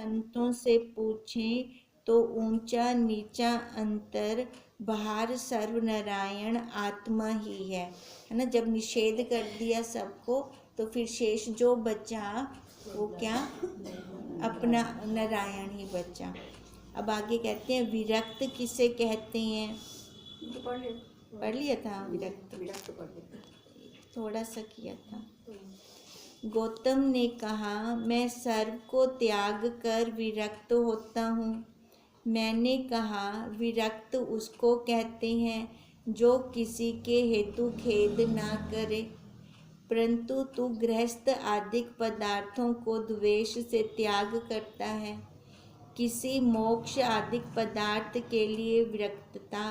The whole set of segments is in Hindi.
संतों से पूछें तो ऊंचा नीचा अंतर बाहर सर्व नारायण आत्मा ही है ना। जब निषेध कर दिया सबको तो फिर शेष जो बचा वो क्या, अपना नारायण ही बचा। अब आगे कहते हैं विरक्त किसे कहते हैं, पढ़ लिया था विरक्त थोड़ा सा किया था। गौतम ने कहा मैं सर्व को त्याग कर विरक्त होता हूँ। मैंने कहा विरक्त उसको कहते हैं जो किसी के हेतु खेद ना करे, परंतु तू गृहस्थ आदिक पदार्थों को द्वेष से त्याग करता है। किसी मोक्ष आदिक पदार्थ के लिए विरक्तता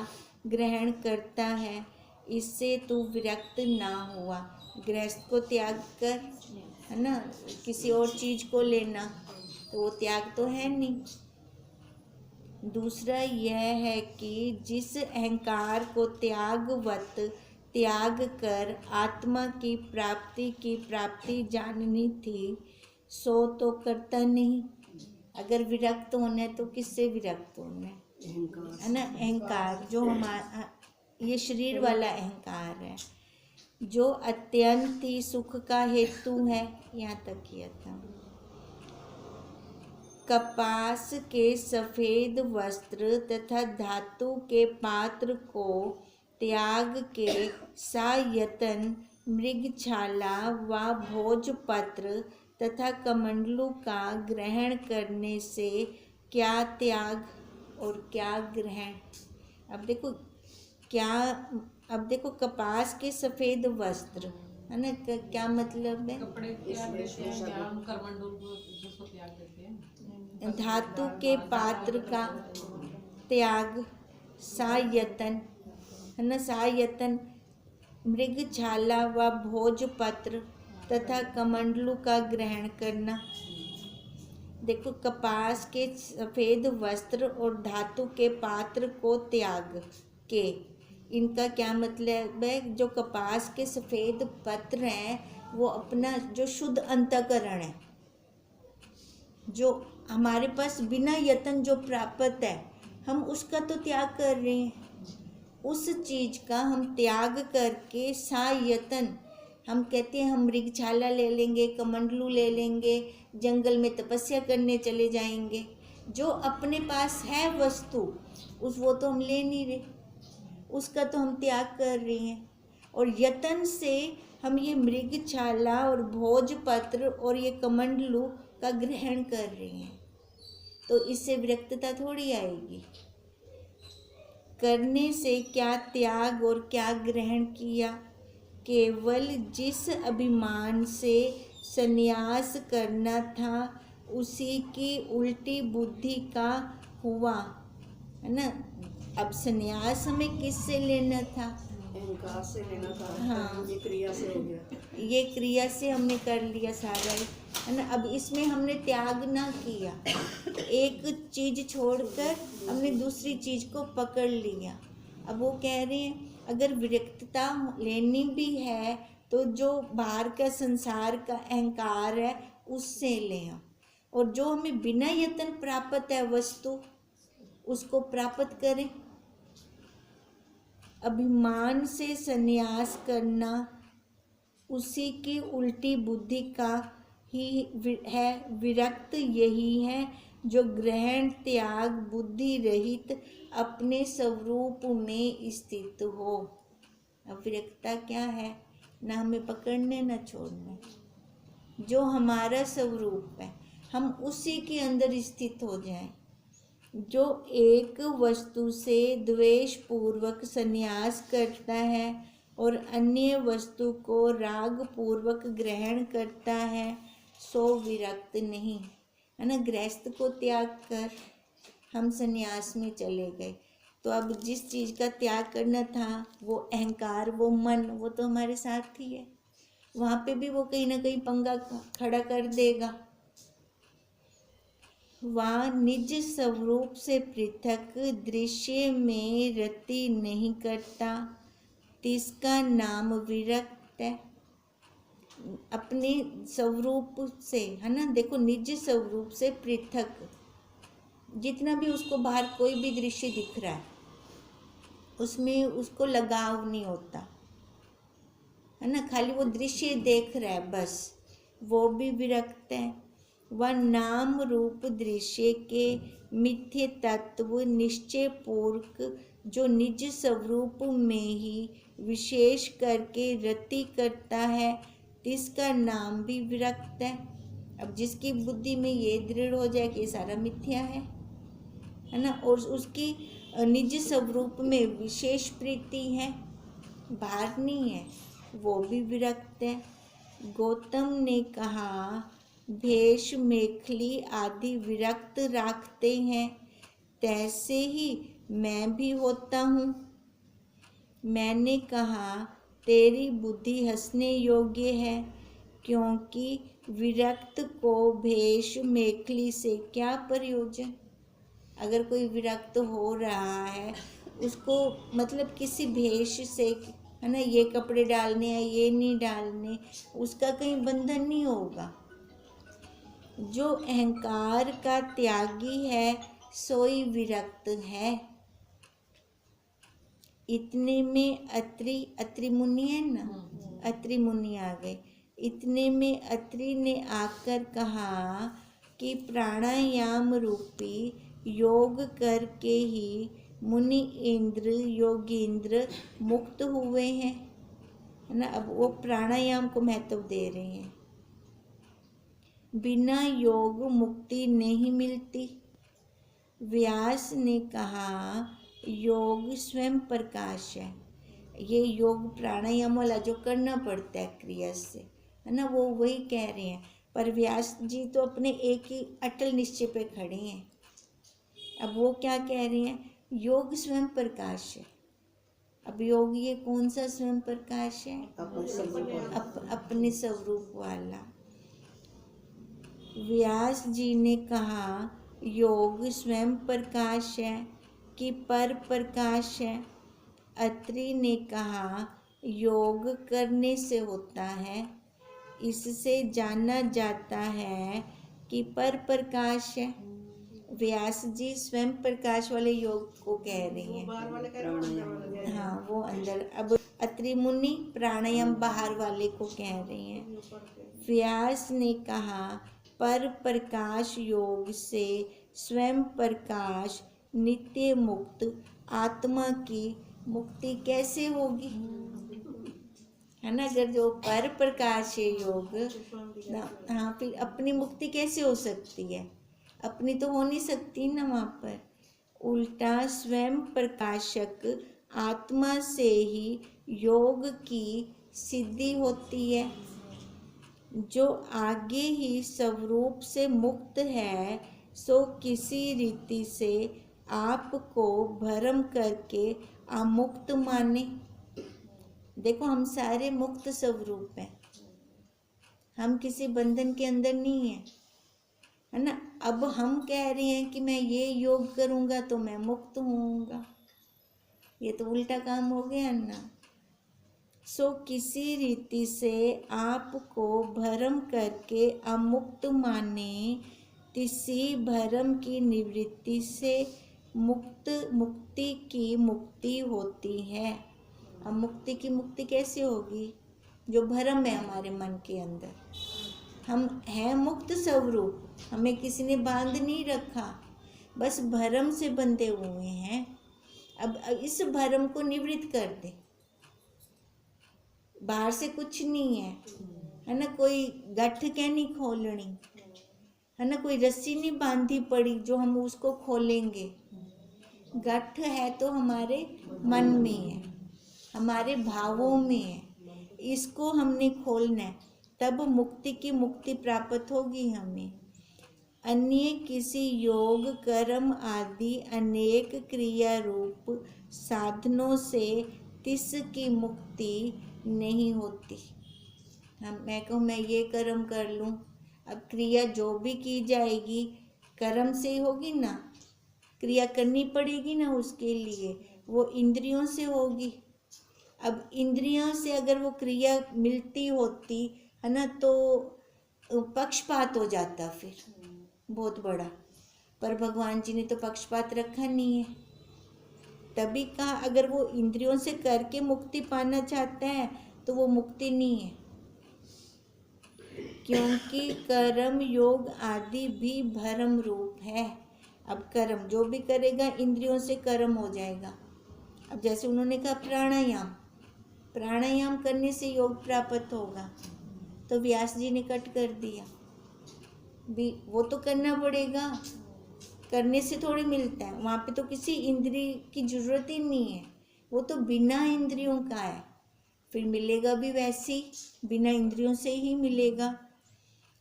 ग्रहण करता है, इससे तू विरक्त ना हुआ। गृहस्थ को त्याग कर, है ना, किसी और चीज को लेना तो वो त्याग तो है नहीं। दूसरा यह है कि जिस अहंकार को त्यागवत त्याग कर आत्मा की प्राप्ति जाननी थी सो तो करता नहीं। अगर विरक्त होना है तो किससे विरक्त होना है ना, अहंकार जो हमारा ये शरीर वाला अहंकार है जो अत्यंत ही सुख का हेतु है। यहाँ तक किया था। कपास के सफेद वस्त्र तथा धातु के पात्र को त्याग के सायतन मृगछाला व भोजपत्र तथा कमंडलू का ग्रहण करने से क्या त्याग और क्या ग्रहण। अब देखो कपास के सफेद वस्त्र है ना, क्या मतलब है, धातु के पात्र का त्याग, सायतन है ना, सायतन मृगछाला व भोजपत्र तथा कमंडलू का ग्रहण करना। देखो कपास के सफेद वस्त्र और धातु के पात्र को त्याग के, इनका क्या मतलब है। जो कपास के सफेद पत्र हैं वो अपना जो शुद्ध अंतःकरण है, जो हमारे पास बिना यत्न जो प्राप्त है, हम उसका तो त्याग कर रहे हैं। उस चीज का हम त्याग करके सायतन, हम कहते हैं हम मृगछाला ले लेंगे, कमंडलू ले लेंगे, जंगल में तपस्या करने चले जाएंगे। जो अपने पास है वस्तु वो तो हम ले नहीं रहे, उसका तो हम त्याग कर रहे हैं। और यत्न से हम ये मृगछाला और भोजपत्र और ये कमंडलू का ग्रहण कर रहे हैं, तो इससे विरक्तता थोड़ी आएगी। करने से क्या त्याग और क्या ग्रहण किया। केवल जिस अभिमान से संन्यास करना था उसी की उल्टी बुद्धि का हुआ, है ना। अब संन्यास हमें किससे लेना था, अहंकार से लेना था। हाँ, ये क्रिया से हो गया, ये क्रिया से हमने कर लिया सारा, है ना। अब इसमें हमने त्याग ना किया, एक चीज छोड़कर हमने दूसरी चीज को पकड़ लिया। अब वो कह रहे हैं अगर विरक्तता लेनी भी है तो जो बाहर का संसार का अहंकार है उससे लें, और जो हमें बिना यत्न प्राप्त है वस्तु उसको प्राप्त करें। अभिमान से संन्यास करना उसी की उल्टी बुद्धि का ही है। विरक्त यही है जो ग्रहण त्याग बुद्धि रहित अपने स्वरूप में स्थित हो। अब विरक्तता क्या है, ना हमें पकड़ने ना छोड़ने, जो हमारा स्वरूप है हम उसी के अंदर स्थित हो जाएं। जो एक वस्तु से द्वेष पूर्वक संन्यास करता है और अन्य वस्तु को राग पूर्वक ग्रहण करता है सो विरक्त नहीं, है ना। गृहस्थ को त्याग कर हम संन्यास में चले गए, तो अब जिस चीज़ का त्याग करना था वो अहंकार, वो मन, वो तो हमारे साथ ही है, वहाँ पे भी वो कहीं ना कहीं पंगा खड़ा कर देगा। वह निज स्वरूप से पृथक दृश्य में रति नहीं करता, तिसका नाम विरक्त है। अपने स्वरूप से, है ना, देखो निज स्वरूप से पृथक, जितना भी उसको बाहर कोई भी दृश्य दिख रहा है उसमें उसको लगाव नहीं होता, है ना, खाली वो दृश्य देख रहा है बस, वो भी विरक्त है। वह नाम रूप दृश्य के मिथ्य तत्व निश्चय पूर्वक जो निज स्वरूप में ही विशेष करके रति करता है, इसका नाम भी विरक्त है। अब जिसकी बुद्धि में ये दृढ़ हो जाए कि ये सारा मिथ्या है ना, और उसकी निज स्वरूप में विशेष प्रीति है, बाहर नहीं है, वो भी विरक्त है। गौतम ने कहा भेष मेखली आदि विरक्त रखते हैं, तैसे ही मैं भी होता हूँ। मैंने कहा तेरी बुद्धि हंसने योग्य है, क्योंकि विरक्त को भेष मेखली से क्या प्रयोजन। अगर कोई विरक्त हो रहा है उसको मतलब किसी भेष से, है ना, ये कपड़े डालने हैं ये नहीं डालने, उसका कहीं बंधन नहीं होगा। जो अहंकार का त्यागी है सोई विरक्त है। इतने में अत्रि मुनि है ना, अत्रि मुनि आ गए। इतने में अत्रि ने आकर कहा कि प्राणायाम रूपी योग करके ही मुनि इंद्र योगींद्र मुक्त हुए हैं, है ना। अब वो प्राणायाम को महत्व दे रहे हैं। बिना योग मुक्ति नहीं मिलती। व्यास ने कहा योग स्वयं प्रकाश है। ये योग प्राणायाम वाला जो करना पड़ता है क्रिया से, है ना, वो वही कह रहे हैं। पर व्यास जी तो अपने एक ही अटल निश्चय पे खड़े हैं। अब वो क्या कह रहे हैं, योग स्वयं प्रकाश है। अब योग ये कौन सा स्वयं प्रकाश है, अपने स्वरूप वाला। व्यास जी ने कहा योग स्वयं प्रकाश है कि पर प्रकाश है। अत्रि ने कहा योग करने से होता है, इससे जाना जाता है कि पर प्रकाश है। व्यास जी स्वयं प्रकाश वाले योग को कह रही हैं, हाँ वो अंदर। अब अत्रि मुनि प्राणायाम बाहर वाले को कह रहे हैं। व्यास ने कहा पर प्रकाश योग से स्वयं प्रकाश नित्य मुक्त आत्मा की मुक्ति कैसे होगी, है ना। अगर जो पर प्रकाश है योग, हाँ, फिर अपनी मुक्ति कैसे हो सकती है, अपनी तो हो नहीं सकती ना वहाँ पर। उल्टा स्वयं प्रकाशक आत्मा से ही योग की सिद्धि होती है। जो आगे ही स्वरूप से मुक्त है सो किसी रीति से आपको भ्रम करके अमुक्त माने। देखो हम सारे मुक्त स्वरूप हैं, हम किसी बंधन के अंदर नहीं है, है ना। अब हम कह रहे हैं कि मैं ये योग करूँगा तो मैं मुक्त होऊंगा, ये तो उल्टा काम हो गया ना। सो किसी रीति से आपको भ्रम करके अमुक्त माने, किसी भ्रम की निवृत्ति से मुक्ति की मुक्ति होती है। अब मुक्ति की मुक्ति कैसे होगी, जो भ्रम है हमारे मन के अंदर। हम हैं मुक्त स्वरूप, हमें किसी ने बांध नहीं रखा, बस भ्रम से बंधे हुए हैं। अब इस भ्रम को निवृत्त कर दे। बाहर से कुछ नहीं है ना, कोई गठ क्या नहीं खोलनी, है ना, कोई रस्सी नहीं बांधी पड़ी जो हम उसको खोलेंगे। गठ है तो हमारे मन में है, हमारे भावों में है, इसको हमने खोलना है, तब मुक्ति की मुक्ति प्राप्त होगी हमें। अन्य किसी योग कर्म आदि अनेक क्रिया रूप साधनों से तिसकी मुक्ति नहीं होती। मैं कहूँ मैं ये कर्म कर लूँ, अब क्रिया जो भी की जाएगी कर्म से ही होगी ना, क्रिया करनी पड़ेगी ना, उसके लिए वो इंद्रियों से होगी। अब इंद्रियों से अगर वो क्रिया मिलती होती है ना, तो पक्षपात हो जाता फिर बहुत बड़ा। पर भगवान जी ने तो पक्षपात रखा नहीं है। तभी कहा अगर वो इंद्रियों से करके मुक्ति पाना चाहता है तो वो मुक्ति नहीं है, क्योंकि कर्म योग आदि भी भ्रम रूप है। अब कर्म जो भी करेगा इंद्रियों से कर्म हो जाएगा। अब जैसे उन्होंने कहा प्राणायाम करने से योग प्राप्त होगा, तो व्यास जी ने कट कर दिया भी वो तो करना पड़ेगा, करने से थोड़ी मिलता है। वहाँ पे तो किसी इंद्रिय की जरूरत ही नहीं है, वो तो बिना इंद्रियों का है। फिर मिलेगा भी वैसे ही, बिना इंद्रियों से ही मिलेगा।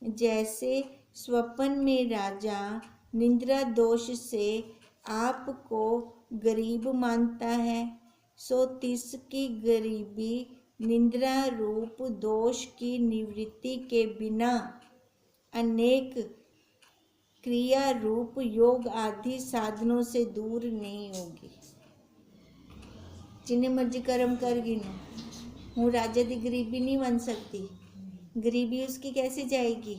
जैसे स्वप्न में राजा निद्रा दोष से आपको गरीब मानता है, सो तिसकी गरीबी निद्रा रूप दोष की निवृत्ति के बिना अनेक क्रिया रूप योग आदि साधनों से दूर नहीं होगी। जिन्हें मर्जी कर्म कर गिनो, हूँ राजा दी गरीबी नहीं बन सकती। गरीबी उसकी कैसे जाएगी?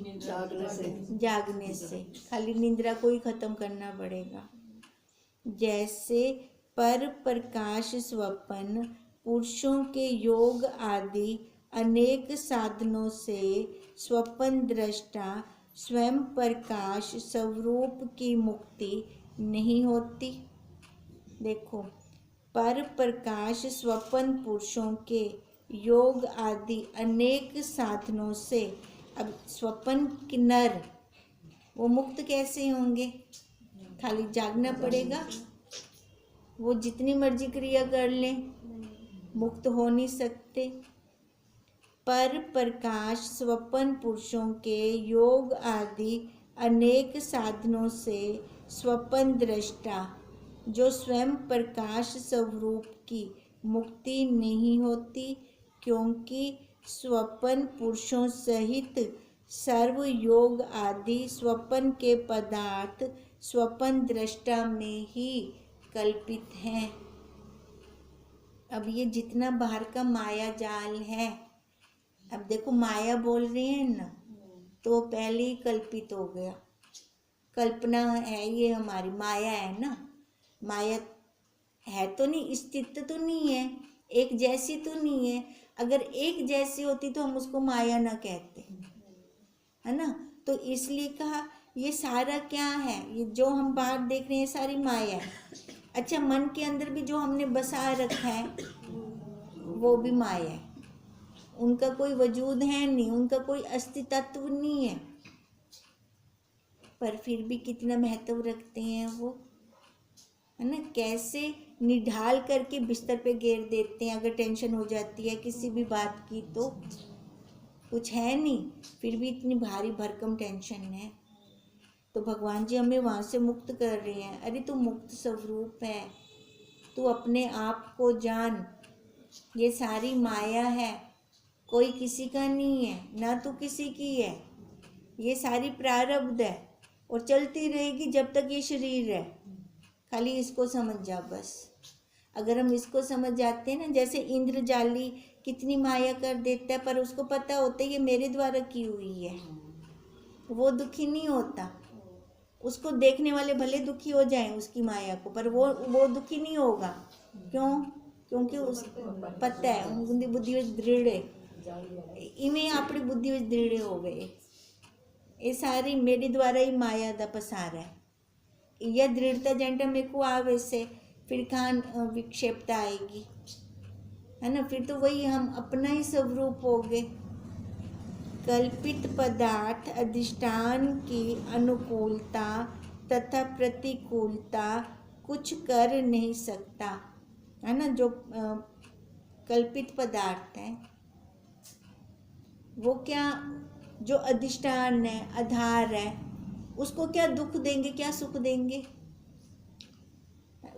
जागने से। खाली निद्रा को ही खत्म करना पड़ेगा। जैसे पर प्रकाश स्वप्न पुरुषों के योग आदि अनेक साधनों से स्वप्न दृष्टा स्वयं प्रकाश स्वरूप की मुक्ति नहीं होती। देखो, पर प्रकाश स्वप्न पुरुषों के योग आदि अनेक साधनों से, अब स्वप्न के नर वो मुक्त कैसे होंगे? खाली जागना पड़ेगा, वो जितनी मर्जी क्रिया कर लें मुक्त हो नहीं सकते। पर प्रकाश स्वप्न पुरुषों के योग आदि अनेक साधनों से स्वप्न दृष्टा जो स्वयं प्रकाश स्वरूप की मुक्ति नहीं होती, क्योंकि स्वप्न पुरुषों सहित सर्व योग आदि स्वप्न के पदार्थ स्वप्न दृष्टा में ही कल्पित हैं। अब ये जितना बाहर का माया जाल है, अब देखो माया बोल रहे हैं ना, तो पहले ही कल्पित हो गया। कल्पना है ये हमारी, माया है ना। माया है तो नहीं, स्थित तो नहीं है, एक जैसी तो नहीं है। अगर एक जैसी होती तो हम उसको माया ना कहते, है ना। तो इसलिए कहा ये सारा क्या है, ये जो हम बाहर देख रहे हैं सारी माया है। अच्छा, मन के अंदर भी जो हमने बसा रखा है वो भी माया है। उनका कोई वजूद है नहीं, उनका कोई अस्तित्व नहीं है, पर फिर भी कितना महत्व रखते हैं वो, है ना। कैसे निढाल करके बिस्तर पे घेर देते हैं। अगर टेंशन हो जाती है किसी भी बात की तो कुछ है नहीं, फिर भी इतनी भारी भरकम टेंशन है। तो भगवान जी हमें वहाँ से मुक्त कर रहे हैं। अरे तू मुक्त स्वरूप है, तू अपने आप को जान। ये सारी माया है, कोई किसी का नहीं है, ना तू किसी की है। ये सारी प्रारब्ध है और चलती रहेगी जब तक ये शरीर है। खाली इसको समझ जा बस। अगर हम इसको समझ जाते हैं ना, जैसे इंद्रजाली कितनी माया कर देता है, पर उसको पता होता है ये मेरे द्वारा की हुई है, वो दुखी नहीं होता। उसको देखने वाले भले दुखी हो जाएं उसकी माया को, पर वो दुखी नहीं होगा। क्यों? क्योंकि उसको पता है, उनकी बुद्धि में दृढ़ है। इवें अपनी बुद्धि में दृढ़ हो गए, ये सारी मेरे द्वारा ही माया दा पसारा है। यह दृढ़ता जंटा मेरे को आवे से फिर कहाँ विक्षेपता आएगी, है ना। फिर तो वही हम अपना ही स्वरूप हो गए। कल्पित पदार्थ अधिष्ठान की अनुकूलता तथा प्रतिकूलता कुछ कर नहीं सकता, है ना। जो कल्पित पदार्थ है वो क्या, जो अधिष्ठान है, आधार है, उसको क्या दुख देंगे, क्या सुख देंगे?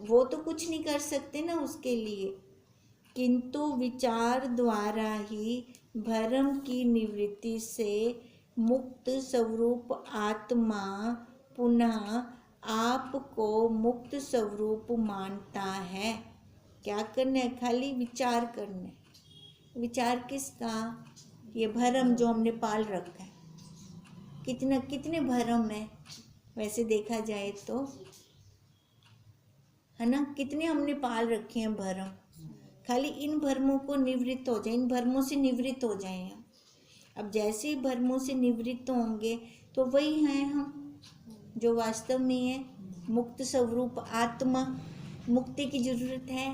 वो तो कुछ नहीं कर सकते ना उसके लिए। किंतु विचार द्वारा ही भ्रम की निवृत्ति से मुक्त स्वरूप आत्मा पुनः आपको मुक्त स्वरूप मानता है। क्या करना है? खाली विचार करना है। विचार किसका? ये भरम जो हमने पाल रखा है, कितने भरम है वैसे देखा जाए तो, है ना। कितने हमने पाल रखे हैं भरम। खाली इन भरमों को निवृत्त हो जाए, इन भरमों से निवृत्त हो जाए हम। अब जैसे ही भरमों से निवृत्त होंगे तो वही हैं हम जो वास्तव में है मुक्त स्वरूप आत्मा। मुक्ति की जरूरत है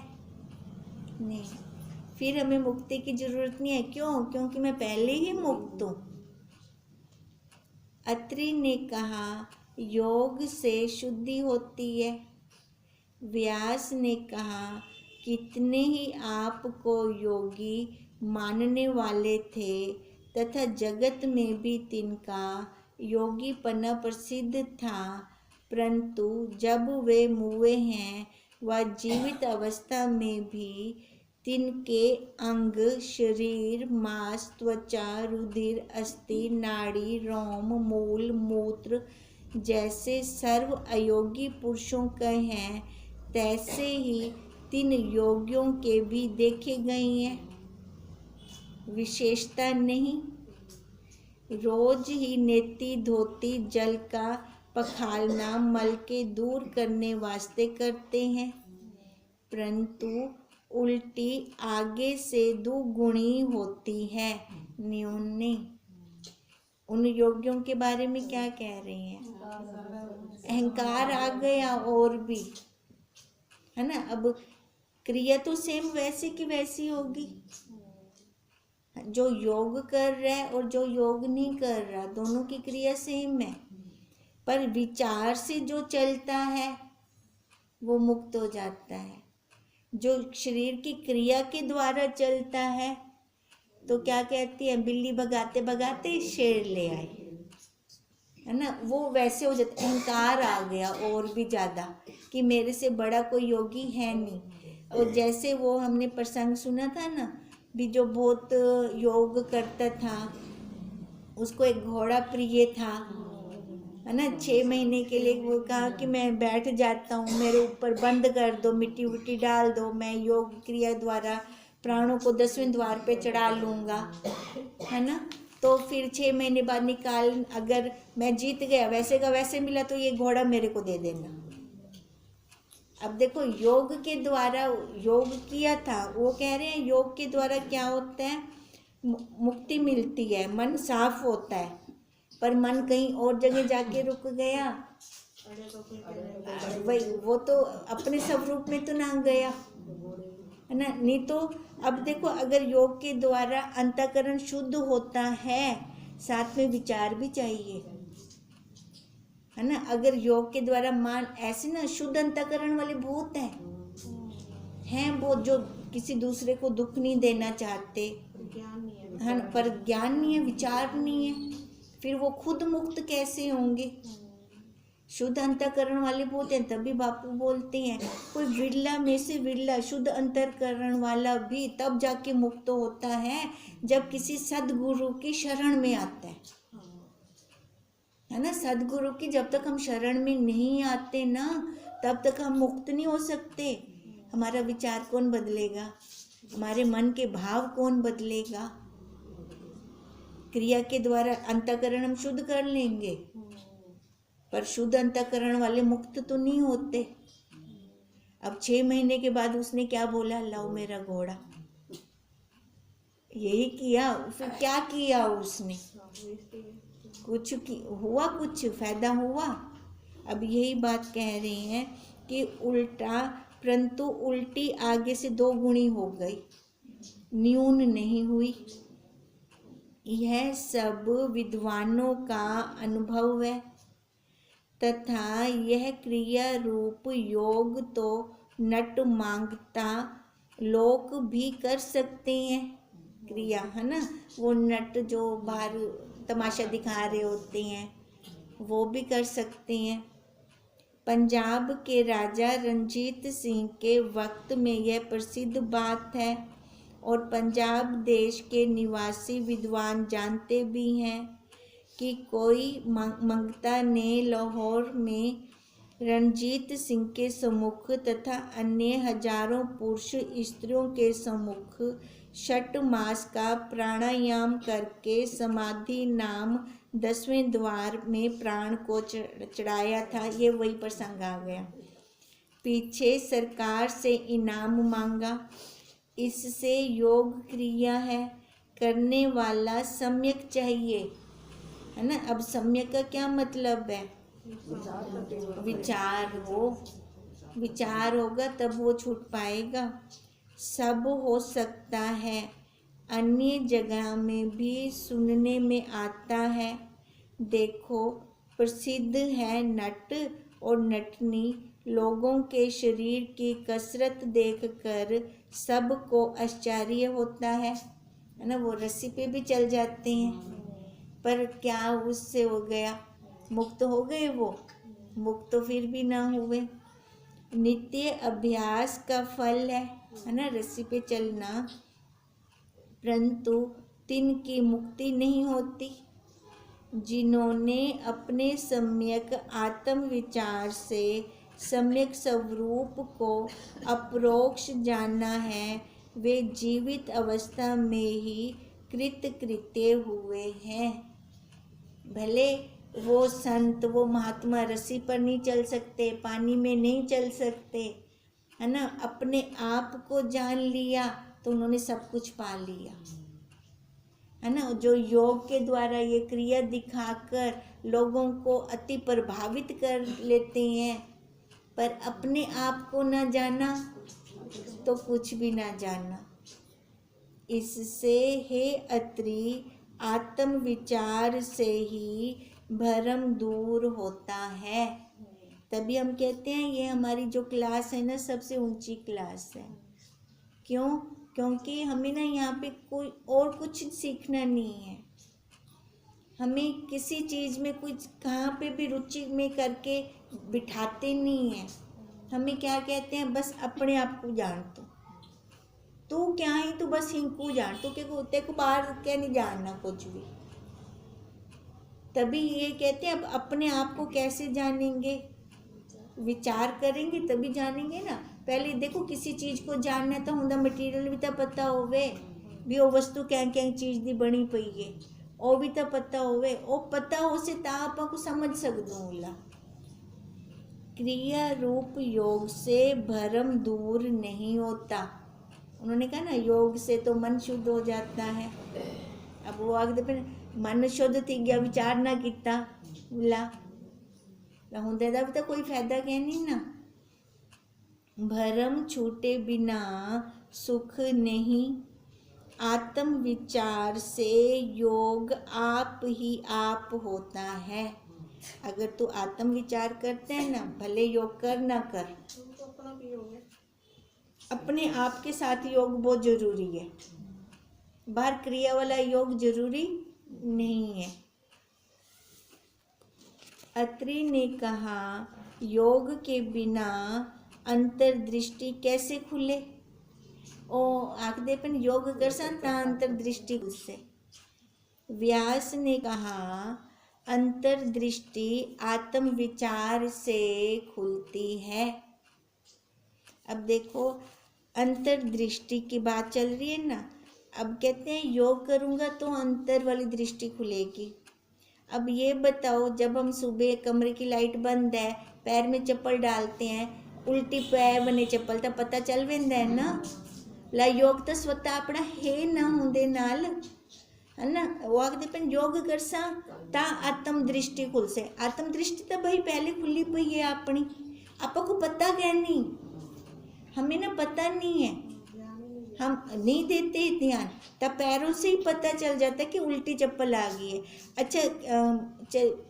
नहीं, फिर हमें मुक्ति की जरूरत नहीं है। क्यों? क्योंकि मैं पहले ही मुक्त हूँ। अत्रि ने कहा योग से शुद्धि होती है। व्यास ने कहा कितने ही आपको योगी मानने वाले थे तथा जगत में भी तिनका योगीपना प्रसिद्ध था, परंतु जब वे मुए हैं व जीवित अवस्था में भी तिनके अंग, शरीर, मांस, त्वचा, रुधिर, अस्थि, नाड़ी, रोम, मूल, मूत्र जैसे सर्व अयोगी पुरुषों के हैं, तैसे ही तीन योगियों के भी देखे गए हैं। विशेषता नहीं। रोज ही नेति धोती जल का पखालना मल के दूर करने वास्ते करते हैं, परंतु उल्टी आगे से दुगुनी होती है, न्यून नहीं। उन योगियों के बारे में क्या कह रहे हैं? अहंकार आ गया और भी, है ना। अब क्रिया तो सेम वैसी की वैसी होगी। जो योग कर रहा है और जो योग नहीं कर रहा, दोनों की क्रिया सेम है, पर विचार से जो चलता है वो मुक्त हो जाता है। जो शरीर की क्रिया के द्वारा चलता है तो क्या कहती है, बिल्ली भगाते भगाते शेर ले आई, है ना। वो वैसे हो जाता, अहंकार आ गया और भी ज़्यादा कि मेरे से बड़ा कोई योगी है नहीं। और जैसे वो हमने प्रसंग सुना था ना, भी जो बहुत योग करता था उसको एक घोड़ा प्रिय था, है ना। 6 महीने के लिए वो कहा कि मैं बैठ जाता हूँ, मेरे ऊपर बंद कर दो, मिट्टी विट्टी डाल दो, मैं योग क्रिया द्वारा प्राणों को 10वें द्वार पे चढ़ा लूँगा, है ना। तो फिर 6 महीने बाद निकाल, अगर मैं जीत गया वैसे का वैसे मिला तो ये घोड़ा मेरे को दे देना। अब देखो योग के द्वारा योग किया था, वो कह रहे हैं योग के द्वारा क्या होता है, मुक्ति मिलती है, मन साफ होता है। पर मन कहीं और जगह जाके रुक गया, वही वो तो अपने स्वरूप में तो ना गया, है ना। नहीं तो अब देखो, अगर योग के द्वारा अंतःकरण शुद्ध होता है, साथ में विचार भी चाहिए, है ना। अगर योग के द्वारा मान ऐसे ना शुद्ध अंतःकरण वाले बहुत हैं वो जो किसी दूसरे को दुख नहीं देना चाहते, है, पर ज्ञान नहीं है, विचार नहीं है, फिर वो खुद मुक्त कैसे होंगे। शुद्ध अंतःकरण वाले बहुत हैं, तभी बापू बोलते हैं कोई विरला में से विरला शुद्ध अंतःकरण वाला भी तब जाके मुक्त होता है जब किसी सद्गुरु की शरण में आता है ना। सद्गुरु की जब तक हम शरण में नहीं आते ना, तब तक हम मुक्त नहीं हो सकते। हमारा विचार कौन बदलेगा, हमारे मन के भाव कौन बदलेगा। क्रिया के द्वारा अंतःकरण हम शुद्ध कर लेंगे, पर शुद्ध अंतःकरण वाले मुक्त तो नहीं होते। अब 6 महीने के बाद उसने क्या बोला, लाओ मेरा घोड़ा, यही किया। फिर क्या किया उसने, कुछ हुआ, कुछ फायदा हुआ। अब यही बात कह रहे हैं कि उल्टा, परंतु उल्टी आगे से 2 गुणी हो गई, न्यून नहीं हुई। यह सब विद्वानों का अनुभव है तथा यह क्रिया रूप योग तो नट मांगता लोग भी कर सकते हैं। क्रिया, है ना, वो नट जो बाहर तमाशा दिखा रहे होते हैं वो भी कर सकते हैं। पंजाब के राजा रणजीत सिंह के वक्त में यह प्रसिद्ध बात है और पंजाब देश के निवासी विद्वान जानते भी हैं कि कोई मंगता ने लाहौर में रणजीत सिंह के सम्मुख तथा अन्य हजारों पुरुष स्त्रियों के सम्मुख 6 मास का प्राणायाम करके समाधि नाम 10वें द्वार में प्राण को चढ़ाया था। ये वही प्रसंग आ गया। पीछे सरकार से इनाम मांगा। इससे योग क्रिया है, करने वाला सम्यक चाहिए, है ना। अब सम्यक का क्या मतलब है? विचार हो, विचार होगा तब वो छूट पाएगा। सब हो सकता है, अन्य जगह में भी सुनने में आता है। देखो, प्रसिद्ध है नट और नटनी। लोगों के शरीर की कसरत देखकर सबको आश्चर्य होता है ना। वो रस्सी पे भी चल जाते हैं, पर क्या उससे हो गया? मुक्त हो गए वो? मुक्त तो फिर भी ना हुए। नित्य अभ्यास का फल है ना रस्सी पे चलना, परंतु तिनकी मुक्ति नहीं होती। जिन्होंने अपने सम्यक आत्म विचार से सम्यक स्वरूप को अपरोक्ष जाना है, वे जीवित अवस्था में ही कृतकृत्य हुए हैं। भले वो संत, वो महात्मा रस्सी पर नहीं चल सकते, पानी में नहीं चल सकते, है ना। अपने आप को जान लिया तो उन्होंने सब कुछ पा लिया, है ना। जो योग के द्वारा ये क्रिया दिखाकर लोगों को अति प्रभावित कर लेते हैं, पर अपने आप को ना जाना तो कुछ भी ना जाना। इससे हे अत्रि, आत्म विचार से ही भ्रम दूर होता है। तभी हम कहते हैं ये हमारी जो क्लास है ना, सबसे ऊंची क्लास है। क्यों? क्योंकि हमें ना यहाँ पे कोई और कुछ सीखना नहीं है। हमें किसी चीज़ में कुछ कहाँ पे भी रुचि में करके बिठाते नहीं हैं। हमें क्या कहते हैं? बस अपने आप को जान। तू क्या है? तू बस हिंकू जान। तू क्या तेरे को बाहर क्या नहीं जानना कुछ भी। तभी ये कहते हैं अब अपने आप को कैसे जानेंगे? विचार करेंगे तभी जानेंगे ना। पहले देखो, किसी चीज़ को जानना है तो उनका मटीरियल भी तो पता होवे भी, वो वस्तु क्या क्या चीज़ दी बनी पई है, वो भी तो पता होवे। वो पता हो से ता आपा को समझ सकदो होला। क्रिया रूप योग से भ्रम दूर नहीं होता। उन्होंने कहा ना, योग से तो मन शुद्ध हो जाता है। अब वो आगे फिर मन शुद्ध थी गया, विचार ना किता ला होंदे दा भी तो कोई फायदा क्या नहीं ना। भ्रम छूटे बिना सुख नहीं। आत्म विचार से योग आप ही आप होता है। अगर तू आत्म विचार करते हैं ना, भले योग कर ना कर, अपने आप के साथ योग बहुत जरूरी है। बाहर क्रिया वाला योग जरूरी नहीं है। अत्रि ने कहा, योग के बिना अंतर्दृष्टि कैसे खुले? ओ आखदे पन योग कर सकता अंतर्दृष्टि से। व्यास ने कहा, अंतर्दृष्टि आत्म विचार से खुलती है। अब देखो, अंतर्दृष्टि की बात चल रही है ना। अब कहते हैं योग करूँगा तो अंतर वाली दृष्टि खुलेगी। अब ये बताओ, जब हम सुबह कमरे की लाइट बंद है, पैर में चप्पल डालते हैं, उल्टी पैर बने चप्पल तो पता चल वेंदा है ना। ला योग तो स्वतः अपना है ना होंदे नाल, है ना। वो आखदे पन योग करसा ता आत्म दृष्टि खुल से। आत्म दृष्टि तो भाई पहले खुली पई है अपनी, आपा को पता क्या नहीं। हमें ना पता नहीं है, हम नहीं देते ध्यान, तब पैरों से ही पता चल जाता है कि उल्टी चप्पल आ गई है। अच्छा,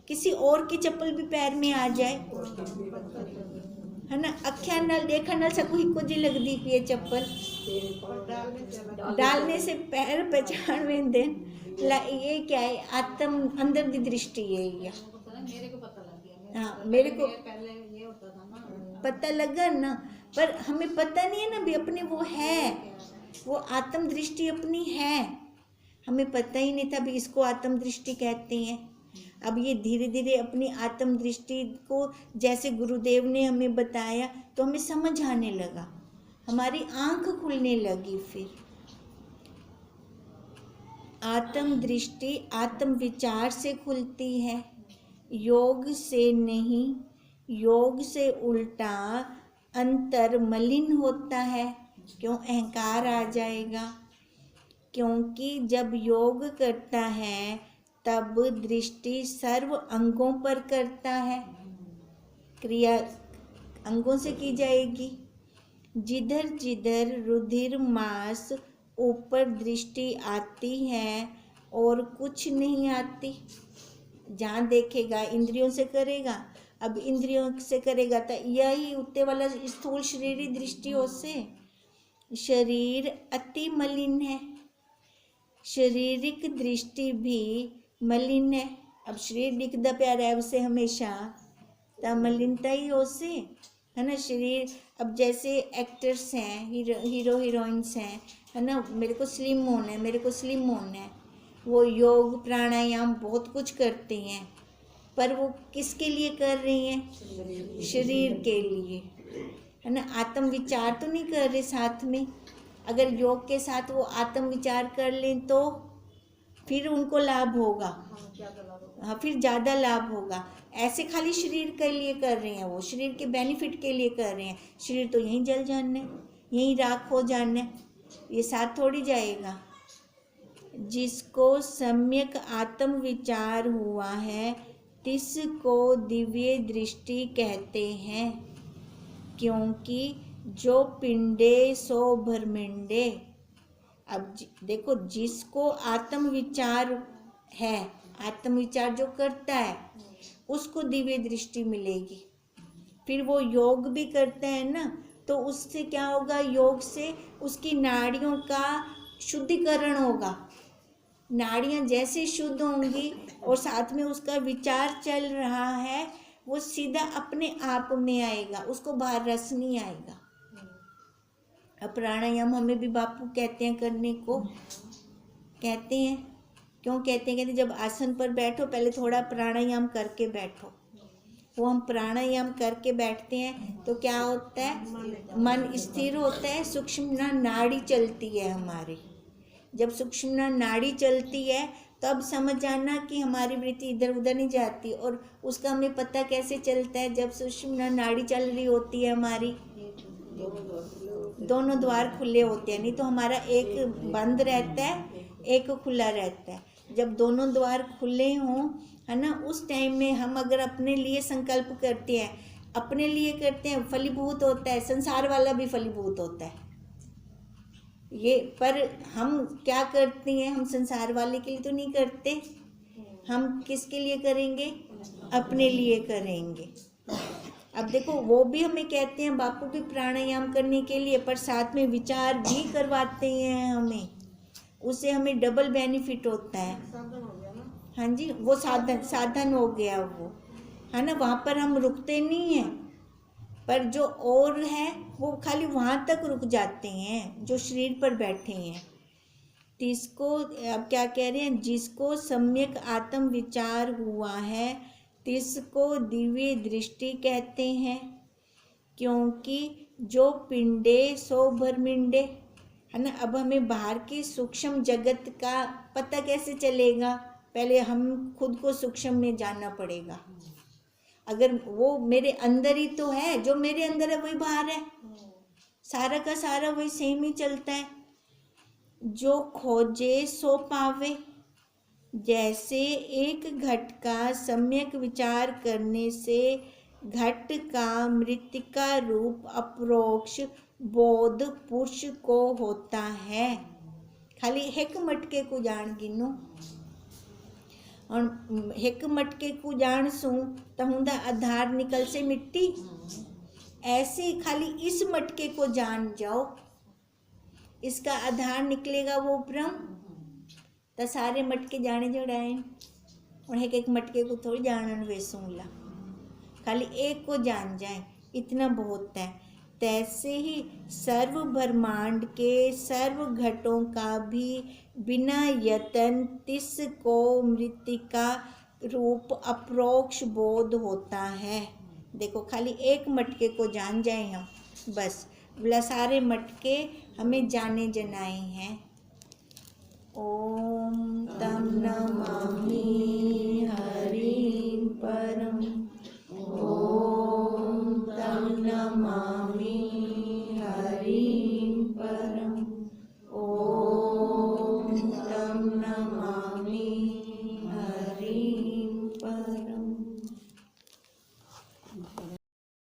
किसी और की चप्पल भी पैर में आ जाए, है ना, अख्या नाल देखा नाल सबको हिको जी लगदी पई है चप्पल, डालने से पैर पहचान वेंदे। ये क्या है? आत्म अंदर की दृष्टि है ये। मेरे को पता लग गया। हाँ, मेरे को पहले ये होता था ना, पता लगा ना, पर हमें पता नहीं है ना भी अपने वो है, वो आत्म दृष्टि अपनी है। हमें पता ही नहीं था भी इसको आत्म दृष्टि कहते हैं। अब ये धीरे धीरे अपनी आत्म दृष्टि को जैसे गुरुदेव ने हमें बताया तो हमें समझ आने लगा, हमारी आंख खुलने लगी। फिर आत्म दृष्टि आत्म विचार से खुलती है, योग से नहीं। योग से उल्टा अंतर मलिन होता है। क्यों? अहंकार आ जाएगा। क्योंकि जब योग करता है तब दृष्टि सर्व अंगों पर करता है, क्रिया अंगों से की जाएगी। जिधर जिधर रुधिर मांस ऊपर दृष्टि आती है और कुछ नहीं आती। जहाँ देखेगा इंद्रियों से करेगा, अब इंद्रियों से करेगा तो यही उत्ते वाला स्थूल शरीरी दृष्टियों से शरीर अति मलिन है, शारीरिक दृष्टि भी मलिन है। अब शरीर दिखता प्यारा है उसे हमेशा तो मलिनता ही हो से है ना शरीर। अब जैसे एक्टर्स हैं, हीरो हीरोइंस हैं, है ना, मेरे को स्लिम होना है, मेरे को स्लिम होना है, वो योग प्राणायाम बहुत कुछ करते हैं, पर वो किसके लिए कर रही हैं? शरीर के लिए, है ना। आत्म विचार तो नहीं कर रहे साथ में। अगर योग के साथ वो आत्म विचार कर लें तो फिर उनको लाभ होगा, हाँ, फिर ज़्यादा लाभ होगा। ऐसे खाली शरीर के लिए कर रहे हैं, वो शरीर के बेनिफिट के लिए कर रहे हैं। शरीर तो यहीं जल जाना है, यहीं राख हो जाना है, ये साथ थोड़ी जाएगा। जिसको सम्यक आत्म विचार हुआ है तिसको दिव्य दृष्टि कहते हैं, क्योंकि जो पिंडे सो ब्रह्मांडे। अब देखो, जिसको आत्म विचार है, आत्म विचार जो करता है उसको दिव्य दृष्टि मिलेगी। फिर वो योग भी करता है ना, तो उससे क्या होगा? योग से उसकी नाड़ियों का शुद्धिकरण होगा। नाड़ियाँ जैसे शुद्ध होंगी और साथ में उसका विचार चल रहा है, वो सीधा अपने आप में आएगा, उसको बाहर रस नहीं आएगा। अब प्राणायाम हमें भी बापू कहते हैं करने को, कहते हैं। क्यों कहते हैं? जब आसन पर बैठो पहले थोड़ा प्राणायाम करके बैठो। वो हम प्राणायाम करके बैठते हैं तो क्या होता है? मन स्थिर होता है, सूक्ष्म नाड़ी चलती है हमारी। जब सूक्ष्म नाड़ी चलती है तब समझ जाना कि हमारी वृत्ति इधर उधर नहीं जाती। और उसका हमें पता कैसे चलता है? जब सूक्ष्म नाड़ी चल रही होती है हमारी, दोनों द्वार खुले होते हैं, नहीं तो हमारा एक बंद रहता है, एक खुला रहता है। जब दोनों द्वार खुले हों, है ना, उस टाइम में हम अगर अपने लिए संकल्प करते हैं, अपने लिए करते हैं, फलीभूत होता है, संसार वाला भी फलीभूत होता है ये। पर हम क्या करते हैं? हम संसार वाले के लिए तो नहीं करते, हम किसके लिए करेंगे? अपने लिए करेंगे। अब देखो, वो भी हमें कहते हैं बापू भी प्राणायाम करने के लिए, पर साथ में विचार भी करवाते हैं हमें, उससे हमें डबल बेनिफिट होता है। हाँ जी, वो साधन हो गया वो, है ना। वहाँ पर हम रुकते नहीं हैं, पर जो और है वो खाली वहाँ तक रुक जाते हैं जो शरीर पर बैठे हैं। जिसको, अब क्या कह रहे हैं? जिसको सम्यक आत्म विचार हुआ है तिसको दिव्य दृष्टि कहते हैं, क्योंकि जो पिंडे सो ब्रह्मांडे, है ना। अब हमें बाहर के सूक्ष्म जगत का पता कैसे चलेगा? पहले हम खुद को सूक्ष्म में जानना पड़ेगा। अगर वो मेरे अंदर ही तो है, जो मेरे अंदर है वही बाहर है, सारा का सारा वही सेम ही चलता है। जो खोजे सो पावे, जैसे एक घट का सम्यक विचार करने से घट का मृत्तिका रूप अपरोक्ष बोध पुरुष को होता है। खाली एक मटके को जान गिनो और एक मटके को जान सू तो हुंदा आधार निकल से मिट्टी। ऐसे खाली इस मटके को जान जाओ, इसका आधार निकलेगा वो ब्रह्म। तो सारे मटके जाने जोड़ाए और एक एक मटके को थोड़ी जानन वेसूला, खाली एक को जान जाए इतना बहुत है। तैसे ही सर्व ब्रह्मांड के सर्व घटों का भी बिना यतन तिस को मृत्तिका रूप अप्रोक्ष बोध होता है। देखो, खाली एक मटके को जान जाए हम, बस बोला सारे मटके हमें जाने जनाए हैं। ॐ तं नमामि हरिं परम् ॐ तं नमामि हरिं परम्